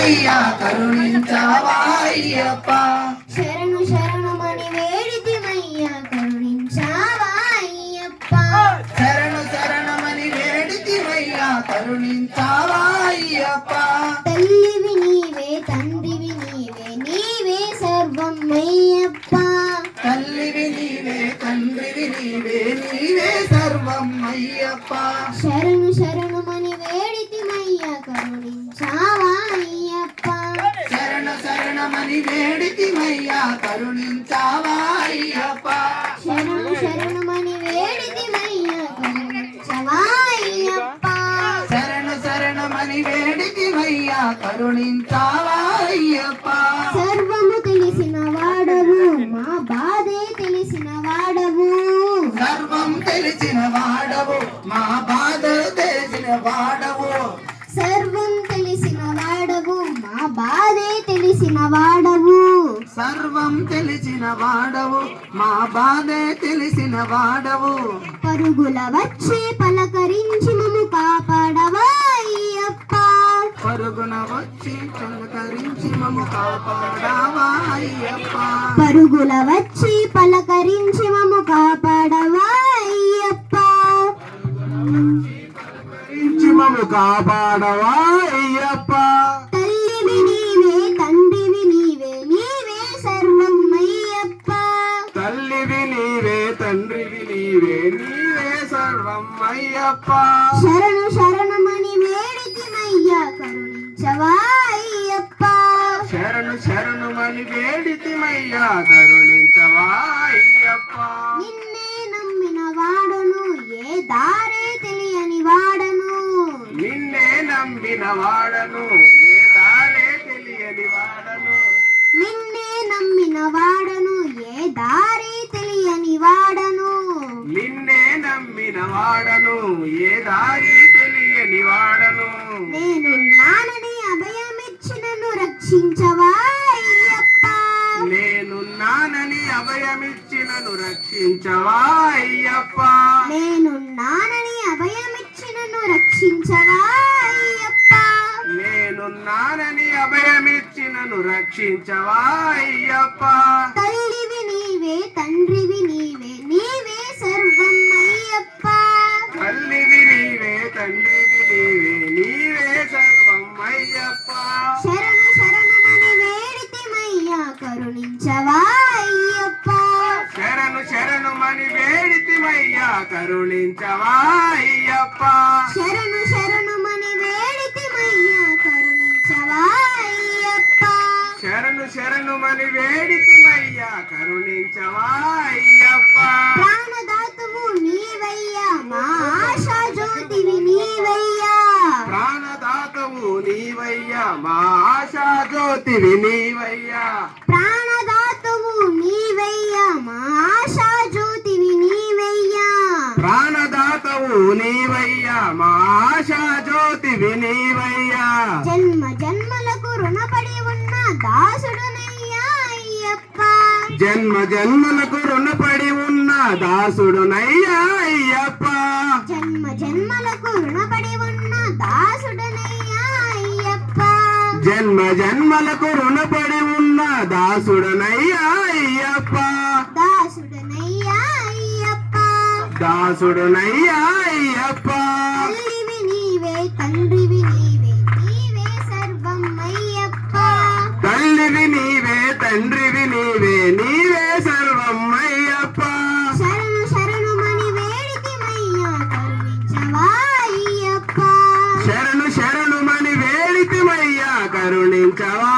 అయ్యా కరుణించవా అయ్యప్ప శరణు శరణమని వేడితిమయ్యా కరుణించవా అయ్యప్ప శరణు శరణమని వేడితిమయ్యా కరుణించవా అయ్యప్ప తల్లివి నీవే తండ్రివి నీవే నీవే సర్వం అయ్యప్ప తల్లివి నీవే తండ్రివి నీవే నీవే సర్వం అయ్యప్ప శరణు శరణమని వేడితిమయ్యా కరుణించవా అయ్యప్ప శరణు శరణమని వేడితిమయ్యా కరుణించవా అయ్యప్ప శరణు శరణమని వేడితిమయ్యా కరుణించవా అయ్యప్ప శరణు శరణమని వేడితిమయ్యా కరుణించవా అయ్యప్ప సర్వము తెలిసిన వాడవు మా బాధే తెలిసిన వాడవు సర్వం తెలిసిన వాడవు మా బాధలు తెలిసిన వాడవు సర్వం తెలిసిన వాడవు మా బాధే తెలిసిన వాడవు సర్వం తెలిసిన వాడవు మా బాధే తెలిసిన వాడవు పరుగుల వచ్చి పలకరించి మము కాపాడవా అయ్యప్ప పరుగున వచ్చి పలకరించి మము కాపాడవా అయ్యప్ప పరుగుల వచ్చి పలకరించి మము కాపాడవా అయ్యప్ప మము కాపాడవా అయ్యప్ప తల్లివి నీవే తండ్రివి నీవే నీవే సర్వం అయ్యప్ప తల్లివి నీవే తండ్రివి నీవే నీవే సర్వం అయ్యప్ప శరణు శరణమని వేడితిమయ్యా కరుణించవా అయ్యప్ప శరణు శరణుమని వేడితిమయ్యా కరుణించవా అయ్యప్ప నిన్నే నమ్మిన వాడను ఏ దారే తెలియని వాడను నిన్నే నమ్మిన వాడను ఏ దారే తెలియని వాడను నిన్నే నమ్మిన వాడను ఏ దారి తెలియని వాడను నిన్నే నమ్మిన వాడను ఏ దారి తెలియని వాడను నేను నానని అభయమిచ్చినను రక్షించవా అయ్యప్ప నేను నానని అభయమిచ్చినను రక్షించవా అయ్యప్ప నేను నానని అభయమిచ్చినను రక్షించవా అయ్యప్ప నేను నానని అభయమిచ్చినను రక్షించవా అయ్యప్ప తల్లివి నీవే తండ్రివి నీవే నీవే సర్వం అయ్యప్ప తల్లివి నీవే తండ్రివి నీవే నీవే సర్వం అయ్యప్ప శరణు శరణమని వేడితిమయ్యా కరుణించవా అయ్యప్ప శరణు శరణుమని వేడితిమయ్యా కరుణించవా అయ్యప్ప శరణు శరణమని వేడితిమయ్యా కరుణించవా అయ్యప్ప శరణు శరణుమని వేడితిమయ్యా కరుణించవా అయ్యప్ప ప్రాణదాతవు నీవయ్యా మా ఆశా జ్యోతివి నీవయ్యా ప్రాణదాతవు నీవయ్యా మా ఆశా జ్యోతివి నీవయ్యా ప్రాణదాతవు నీవయ్యా మా ఆశా జ్యోతివి నీవయ్యా ప్రాణదాతవు నీవయ్యా మా ఆశా జ్యోతివి నీవయ్యా జన్మ జన్మలకు రుణపడి ఉన్న దాసుడునయ్యా అయ్యప్ప జన్మ జన్మలకు రుణపడి ఉన్న దాసుడునయ్యా అయ్యప్ప జన్మ జన్మలకు రుణపడి ఉన్న దాసుడునయ్యా అయ్యప్ప జన్మ జన్మలకు రుణపడి ఉన్న దాసుడనయ్యా అయ్యప్ప దాసుడునయ్యా అయ్యప్ప దాసుడనయ్యా అయ్యప్ప తల్లివి నీవే తండ్రివి నీవే నీవే సర్వం అయ్యప్ప తల్లివి నీవే తండ్రివి నీవే నీవే సర్వం అయ్యప్ప శరణు శరణుమని వేడితిమయ్యా కరుణించవా అయ్యప్ప శరణు శరణుమని వేడితిమయ్యా కరుణించవా